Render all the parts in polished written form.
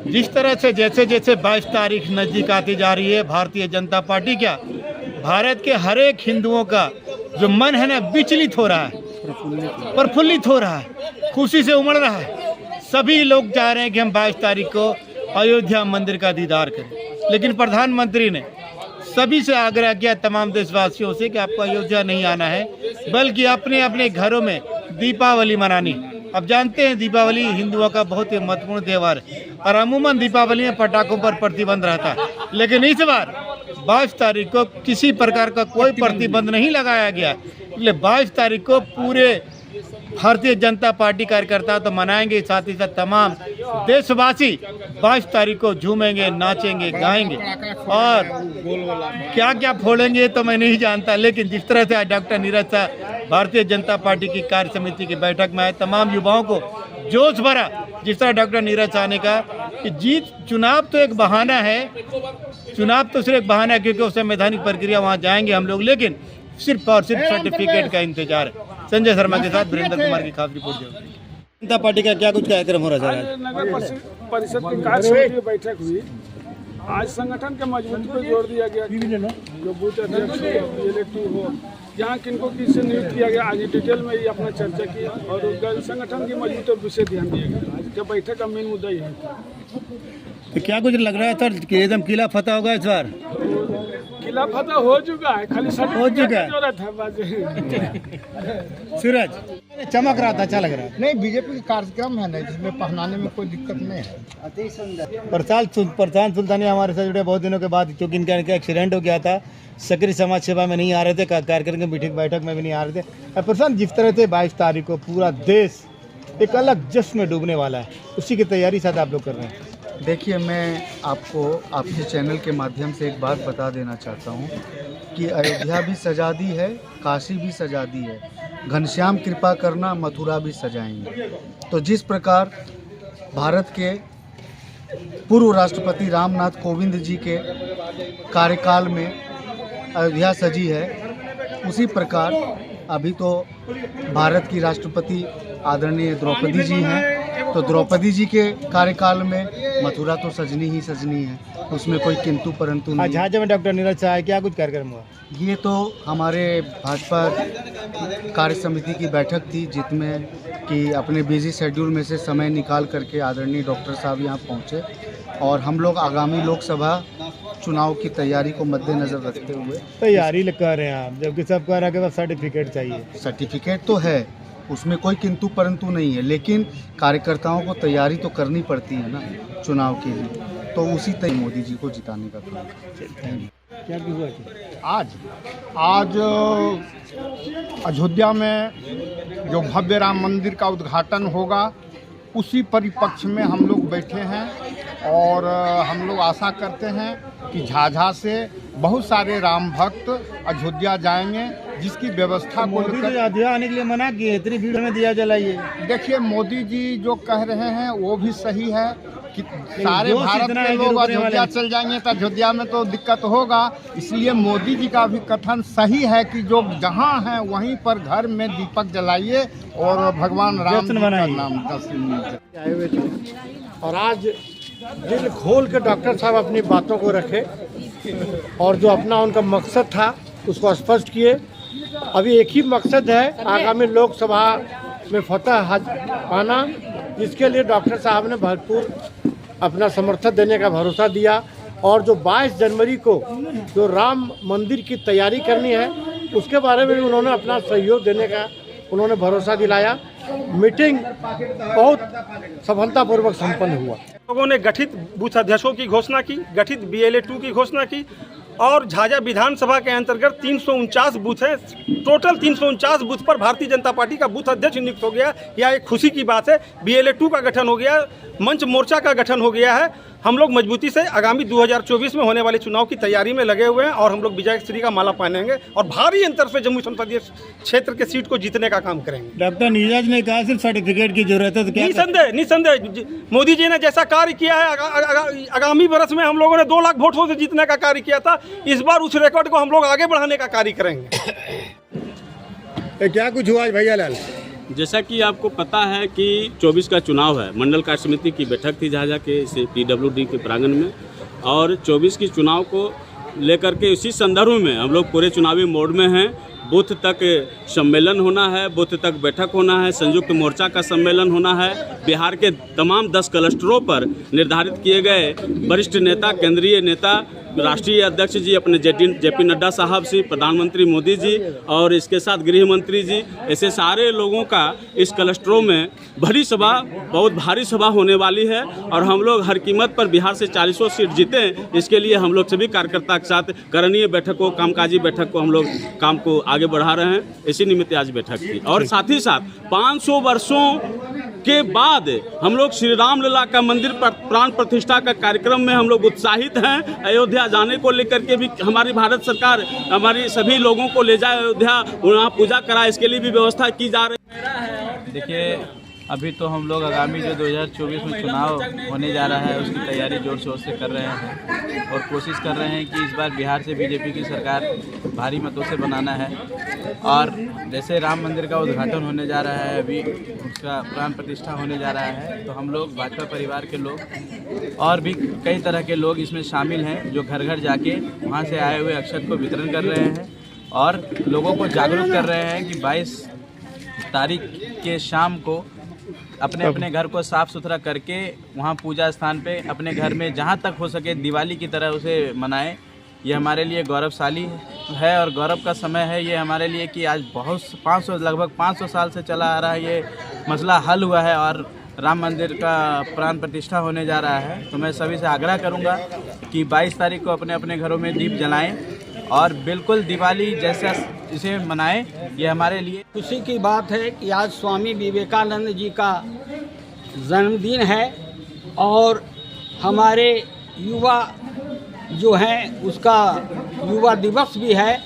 जिस तरह से जैसे जैसे 22 तारीख नज़दीक आती जा रही है, भारतीय जनता पार्टी क्या भारत के हर एक हिंदुओं का जो मन है ना विचलित हो रहा है, प्रफुल्लित हो रहा है, खुशी से उमड़ रहा है। सभी लोग चाह रहे हैं कि हम 22 तारीख को अयोध्या मंदिर का दीदार करें, लेकिन प्रधानमंत्री ने सभी से आग्रह किया, तमाम देशवासियों से, कि आपको अयोध्या नहीं आना है, बल्कि अपने अपने घरों में दीपावली मनानी। अब जानते हैं दीपावली हिंदुओं का बहुत ही महत्वपूर्ण त्यौहार है और अमूमन दीपावली में पटाखों पर प्रतिबंध रहता है, लेकिन इस बार 22 तारीख को किसी प्रकार का कोई प्रतिबंध नहीं लगाया गया। इसलिए 22 तारीख को पूरे भारतीय जनता पार्टी कार्यकर्ता तो मनाएंगे, साथ ही साथ तमाम देशवासी 22 तारीख को झूमेंगे, नाचेंगे, गाएंगे और क्या क्या फोड़ेंगे तो मैं नहीं जानता, लेकिन जिस तरह से आज डॉक्टर नीरज शाह भारतीय जनता पार्टी की कार्य समिति की बैठक में आए, तमाम युवाओं को जोश भरा। जिस तरह डॉक्टर नीरज शाह ने कहा कि जीत चुनाव तो एक बहाना है, चुनाव तो सिर्फ एक बहाना है, क्योंकि उस संवैधानिक प्रक्रिया वहाँ जाएंगे हम लोग, लेकिन सिर्फ और सिर्फ सर्टिफिकेट का इंतजार है। संजय शर्मा के साथ वीरेंद्र कुमार की खास रिपोर्ट। जनता पार्टी का क्या कुछ कार्यक्रम हो रहा है? आज नगर परिषद की कार्य समिति की बैठक हुई। आज संगठन के मजबूती पर जोर दिया गया, जो बूथ अध्यक्ष हो, इलेक्टिव हो, जहाँ किनको किससे नियुक्त किया गया, आज डिटेल में ही अपना चर्चा की और संगठन की मजबूती पर विशेष ध्यान दिया गया। आज के बैठक का मेन मुद्दा यही था। तो क्या कुछ लग रहा है सर कि एकदम किला फतेह होगा इस बार? किला फतेह हो चुका है, खाली हो चुका है। जरूरत है बस। सूरज चमक रहा था, अच्छा लग रहा है। नहीं, बीजेपी का कार्यक्रम है ना, जिसमें पहनाने में कोई दिक्कत नहीं है। प्रशांत सुल्तानी हमारे साथ जुड़े बहुत दिनों के बाद, क्योंकि इनका एक्सीडेंट हो गया था, सक्रिय समाज सेवा में नहीं आ रहे थे, कार्यक्रम की बैठक में भी नहीं आ रहे थे। प्रशांत, जिस तरह से 22 तारीख को पूरा देश एक अलग जश्न में डूबने वाला है, उसी की तैयारी साथ आप लोग कर रहे हैं। देखिए, मैं आपको आपके चैनल के माध्यम से एक बात बता देना चाहता हूँ कि अयोध्या भी सजा दी है, काशी भी सजा दी है, घनश्याम कृपा करना मथुरा भी सजाएंगे। तो जिस प्रकार भारत के पूर्व राष्ट्रपति रामनाथ कोविंद जी के कार्यकाल में अयोध्या सजी है, उसी प्रकार अभी तो भारत की राष्ट्रपति आदरणीय द्रौपदी जी हैं, तो द्रौपदी जी के कार्यकाल में मथुरा तो सजनी ही सजनी है, उसमें कोई किंतु परंतु नहीं। झाझा में डॉक्टर नीरज शाह क्या कुछ कार्यक्रम हुआ? ये तो हमारे भाजपा कार्य समिति की बैठक थी, जिसमें कि अपने बिजी शेड्यूल में से समय निकाल करके आदरणीय डॉक्टर साहब यहाँ पहुँचे और हम लोग आगामी लोकसभा चुनाव की तैयारी को मद्देनज़र रखते हुए तैयारी कर रहे हैं आप, जबकि सब कह रहा है कि बस सर्टिफिकेट चाहिए। सर्टिफिकेट तो है, उसमें कोई किंतु परंतु नहीं है, लेकिन कार्यकर्ताओं को तैयारी तो करनी पड़ती है ना चुनाव के लिए, तो उसी तरह मोदी जी को जिताने का काम। क्या हुआ? आज अयोध्या में जो भव्य राम मंदिर का उद्घाटन होगा, उसी परिप्रेक्ष्य में हम लोग बैठे हैं और हम लोग आशा करते हैं कि झाझा से बहुत सारे राम भक्त अयोध्या जाएंगे, जिसकी व्यवस्था को मोदी जी अयोध्या आने के लिए मना किए, इतनी भीड़ में दिया जलाइए। देखिए, मोदी जी जो कह रहे हैं वो भी सही है कि सारे भारत के लोग अयोध्या चल जाएंगे तो अयोध्या में तो दिक्कत होगा, इसलिए मोदी जी का भी कथन सही है कि जो जहाँ हैं वहीं पर घर में दीपक जलाइए और भगवान राम का नाम का आए हुए थे और आज दिल खोल के डॉक्टर साहब अपनी बातों को रखे और जो अपना उनका मकसद था उसको स्पष्ट किए। अभी एक ही मकसद है, आगामी लोकसभा में फतह पाना, जिसके लिए डॉक्टर साहब ने भरपूर अपना समर्थन देने का भरोसा दिया और जो 22 जनवरी को जो राम मंदिर की तैयारी करनी है, उसके बारे में भी उन्होंने अपना सहयोग देने का उन्होंने भरोसा दिलाया। मीटिंग बहुत सफलतापूर्वक संपन्न हुआ। लोगों ने गठित बूथ अध्यक्षों की घोषणा की, गठित BLA-2 की घोषणा की और झाझा विधानसभा के अंतर्गत 349 बूथ हैं। टोटल 349 बूथ पर भारतीय जनता पार्टी का बूथ अध्यक्ष नियुक्त हो गया। यह एक खुशी की बात है। BLA-2 का गठन हो गया, मंच मोर्चा का गठन हो गया है। हम लोग मजबूती से आगामी 2024 में होने वाले चुनाव की तैयारी में लगे हुए हैं और हम लोग विजय श्री का माला पहनेंगे और भारी अंतर से जम्मू संसदीय क्षेत्र के सीट को जीतने का काम करेंगे। डॉक्टर नीरज ने कहा सिर्फ सर्टिफिकेट की जरूरत है, तो क्या? निसंदेह मोदी जी ने जैसा कार्य किया है, आगामी वर्ष में हम लोगों ने 2 लाख वोटों से जीतने का कार्य किया था, इस बार उस रिकॉर्ड को हम लोग आगे बढ़ाने का कार्य करेंगे। क्या कुछ हुआ भैया लाल? जैसा कि आपको पता है कि 24 का चुनाव है, मंडल कार्य समिति की बैठक थी झाझा के इसे PWD के प्रांगण में, और 24 की चुनाव को लेकर के इसी संदर्भ में हम लोग पूरे चुनावी मोड में हैं। बूथ तक सम्मेलन होना है, बूथ तक बैठक होना है, संयुक्त मोर्चा का सम्मेलन होना है। बिहार के तमाम 10 क्लस्टरों पर निर्धारित किए गए वरिष्ठ नेता, केंद्रीय नेता, राष्ट्रीय अध्यक्ष जी अपने JP नड्डा साहब से, प्रधानमंत्री मोदी जी और इसके साथ गृह मंत्री जी, ऐसे सारे लोगों का इस क्लस्टरों में बड़ी सभा, बहुत भारी सभा होने वाली है। और हम लोग हर कीमत पर बिहार से 40 सीट जीतें, इसके लिए हम लोग सभी कार्यकर्ता के साथ करणीय बैठक को, कामकाजी बैठक को हम लोग काम को आगे बढ़ा रहे हैं। इसी निमित्त आज बैठक थी। और साथ ही साथ 500 वर्षों के बाद हम लोग श्री राम लला का मंदिर पर प्राण प्रतिष्ठा का कार्यक्रम में हम लोग उत्साहित हैं। अयोध्या जाने को लेकर के भी हमारी भारत सरकार हमारी सभी लोगों को ले जाए अयोध्या, वहाँ पूजा कराए, इसके लिए भी व्यवस्था की जा रही है। देखिए, अभी तो हम लोग आगामी जो 2024 में चुनाव होने जा रहा है उसकी तैयारी जोर शोर से कर रहे हैं और कोशिश कर रहे हैं कि इस बार बिहार से BJP की सरकार भारी मतों से बनाना है। और जैसे राम मंदिर का उद्घाटन होने जा रहा है, अभी उसका प्राण प्रतिष्ठा होने जा रहा है, तो हम लोग भाजपा परिवार के लोग और भी कई तरह के लोग इसमें शामिल हैं, जो घर घर जाके वहाँ से आए हुए अक्षत को वितरण कर रहे हैं और लोगों को जागरूक कर रहे हैं कि 22 तारीख के शाम को अपने अपने घर को साफ़ सुथरा करके वहाँ पूजा स्थान पे अपने घर में जहाँ तक हो सके दिवाली की तरह उसे मनाएं। ये हमारे लिए गौरवशाली है और गौरव का समय है ये हमारे लिए कि आज लगभग 500 साल से चला आ रहा है ये मसला हल हुआ है और राम मंदिर का प्राण प्रतिष्ठा होने जा रहा है। तो मैं सभी से आग्रह करूँगा कि 22 तारीख को अपने अपने घरों में दीप जलाएँ और बिल्कुल दिवाली जैसा इसे मनाएं। ये हमारे लिए खुशी की बात है कि आज स्वामी विवेकानंद जी का जन्मदिन है और हमारे युवा जो हैं उसका युवा दिवस भी है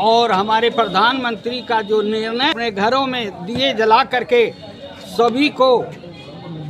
और हमारे प्रधानमंत्री का जो निर्णय अपने घरों में दिए जला करके सभी को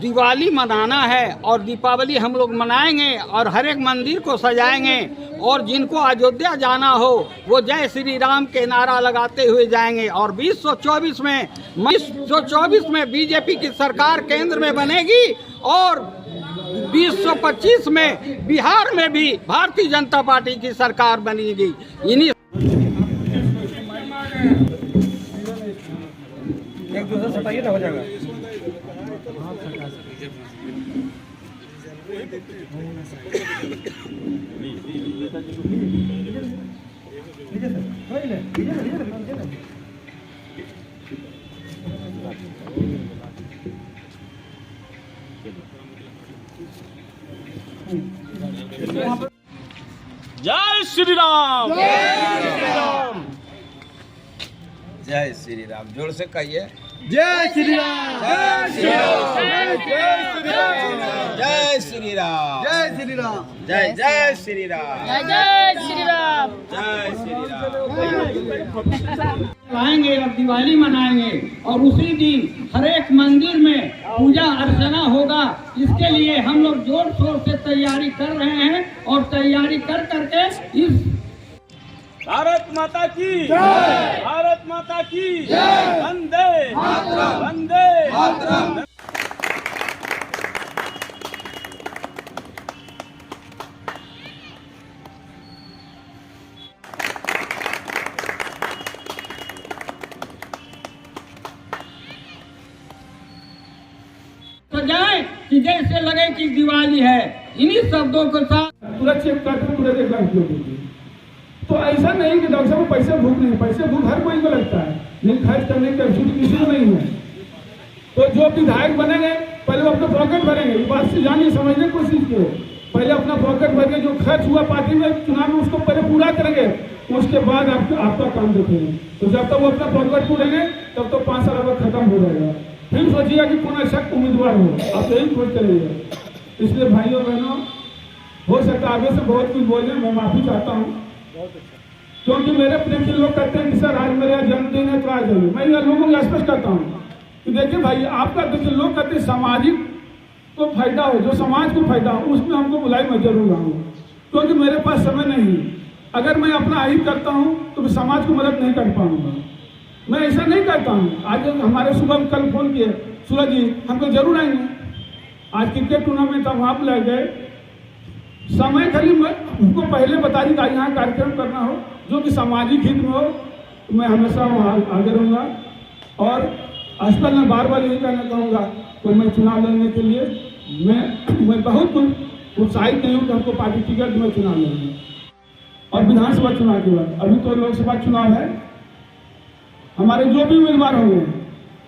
दिवाली मनाना है और दीपावली हम लोग मनाएंगे और हर एक मंदिर को सजाएंगे और जिनको अयोध्या जाना हो वो जय श्री राम के नारा लगाते हुए जाएंगे। और 2024 में BJP की सरकार केंद्र में बनेगी और 2025 में बिहार में भी भारतीय जनता पार्टी की सरकार बनेगी। इन्हीं एक दूसरे से बताइए ना हो जाएगा। जय श्री राम, जय श्री राम। जोर से कहिए, जय श्री राम, जय श्री राम, जय श्री राम, जय श्री राम, जय जय श्री राम, जय श्री राम, जय श्री राम। आएंगे और दिवाली मनाएंगे और उसी दिन हर एक मंदिर में पूजा अर्चना होगा। इसके लिए हम लोग जोर शोर से तैयारी कर रहे हैं और तैयारी कर करके इस भारत माता की जय, भारत माता की जय, वंदे मातरम, वंदे मातरम। तो जाए कि जैसे लगे कि दिवाली है। इन्हीं शब्दों के साथ तो ऐसा नहीं कि डॉक्टर साहब पैसे भूख नहीं, पैसे भूख हर कोई को लगता है, लेकिन खर्च करने की अवसर किसी को नहीं है। तो जो विधायक बनेंगे पहले वो अपना पॉकेट भरेंगे, इस बात से जानिए, समझने की कोशिश करो। पहले अपना पॉकेट भर के जो खर्च हुआ पार्टी में चुनाव में उसको पहले पूरा करेंगे, उसके बाद आपका काम देखेंगे। तो जब तक वो अपना पॉकेट पूरेंगे तब तो 5 साल बाद खत्म हो जाएगा। फिर सोचिएगा कि कौन सख्त उम्मीदवार हो, आप यही खोज करेंगे। इसलिए भाइयों बहनों, हो सकता है आगे से बहुत कुछ बोले, मैं माफी चाहता हूँ, क्योंकि मेरे प्रेमी लोग कहते हैं कि सर आज मेरा जन्मदिन है तो आज जरूर। मैं लोगों को स्पष्ट करता हूँ कि देखिए भाई, आपका देखिए लोग कहते हैं सामाजिक को फायदा हो, जो समाज को फायदा हो उसमें हमको बुलाई मैं जरूर आऊँ, क्योंकि मेरे पास समय नहीं है। अगर मैं अपना हित करता हूँ तो मैं समाज को मदद नहीं कर पाऊंगा। मैं ऐसा नहीं करता हूँ। आज हमारे सुबह कल फोन किए, सूरज जी हम तो जरूर आएंगे। आज क्रिकेट टूर्नामेंट था, वहाँ पर ले गए। समय खाली मैं उनको पहले बता दी कि यहाँ कार्यक्रम करना हो जो कि सामाजिक हित में हो, तो मैं हमेशा वहाँ आगे रहूँगा। और अस्पताल में बार बार यही कहना चाहूँगा कि मैं चुनाव लड़ने के लिए मैं बहुत उत्साहित नहीं हूँ कि हमको पार्टी टिकट में चुनाव लड़ूंगा। और विधानसभा चुनाव के बाद अभी तो लोकसभा चुनाव है, हमारे जो भी उम्मीदवार होंगे,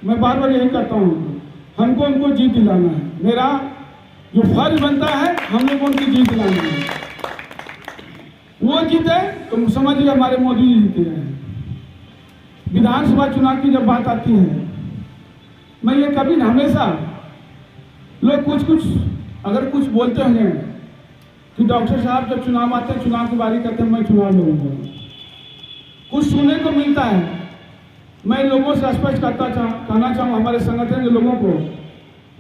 मैं बार बार यही कहता हूँ हमको उनको जीत दिलाना है। मेरा जो फर्ज बनता है हम लोग को उनकी जीत दिलानी है। वो जीते तो समझिए हमारे मोदी जी जीते हैं। विधानसभा चुनाव की जब बात आती है, मैं ये कभी हमेशा लोग कुछ अगर कुछ बोलते होंगे कि डॉक्टर साहब जब चुनाव आते हैं, चुनाव की बारी करते हैं, मैं चुनाव लड़ूंगा, कुछ सुनने को मिलता है। मैं लोगों से स्पष्ट कहना चाहूँ हमारे संगठन के लोगों को,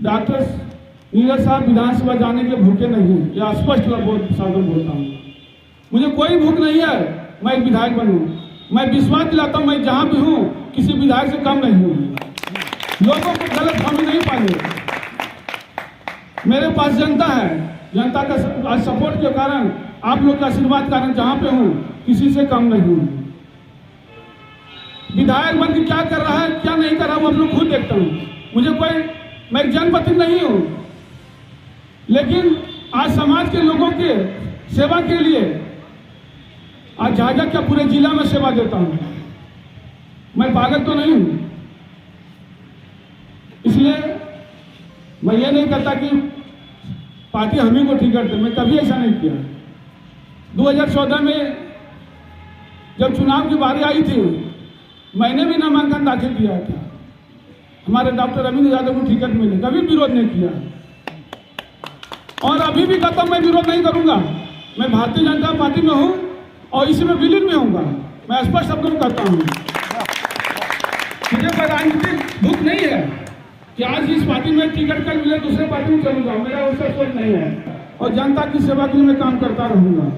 डॉक्टर नीरज साहब विधानसभा जाने के भूखे नहीं हैं, या स्पष्ट साधन बोलता हूँ। मुझे कोई भूख नहीं है मैं एक विधायक बनूँ। मैं विश्वास दिलाता हूँ मैं जहाँ भी हूँ किसी विधायक से कम नहीं हूँ। लोगों को गलत फहमी नहीं पाएंगे। मेरे पास जनता है, जनता का सपोर्ट के कारण, आप लोग का आशीर्वाद कारण जहाँ पे हूँ किसी से कम नहीं हूँ। विधायक बन के क्या कर रहा है क्या नहीं कर रहा हूँ आप लोग खुद देखता हूँ। मैं एक जनप्रतिनिधि नहीं हूँ, लेकिन आज समाज के लोगों के सेवा के लिए आज झाझा क्या पूरे जिला में सेवा देता हूँ। मैं पागल तो नहीं हूँ, इसलिए मैं ये नहीं कहता कि पार्टी हम ही को टिकट दे, मैं कभी ऐसा नहीं किया। 2014 में जब चुनाव की बारी आई थी, मैंने भी नामांकन दाखिल किया था, हमारे डॉक्टर रविंद्र यादव को टिकट मिले, कभी विरोध नहीं किया। और अभी भी कहता हूं मैं विरोध नहीं करूंगा। मैं भारतीय जनता पार्टी में हूं और इसमें विलीन में होऊंगा। मैं स्पष्ट शब्दों में कहता हूं, मुझे कोई राजनीतिक भूख नहीं है कि आज इस पार्टी में टिकट कल मिले दूसरे पार्टी में चलूंगा। मेरा उसका सोच नहीं है और जनता की सेवा के लिए मैं काम करता रहूंगा।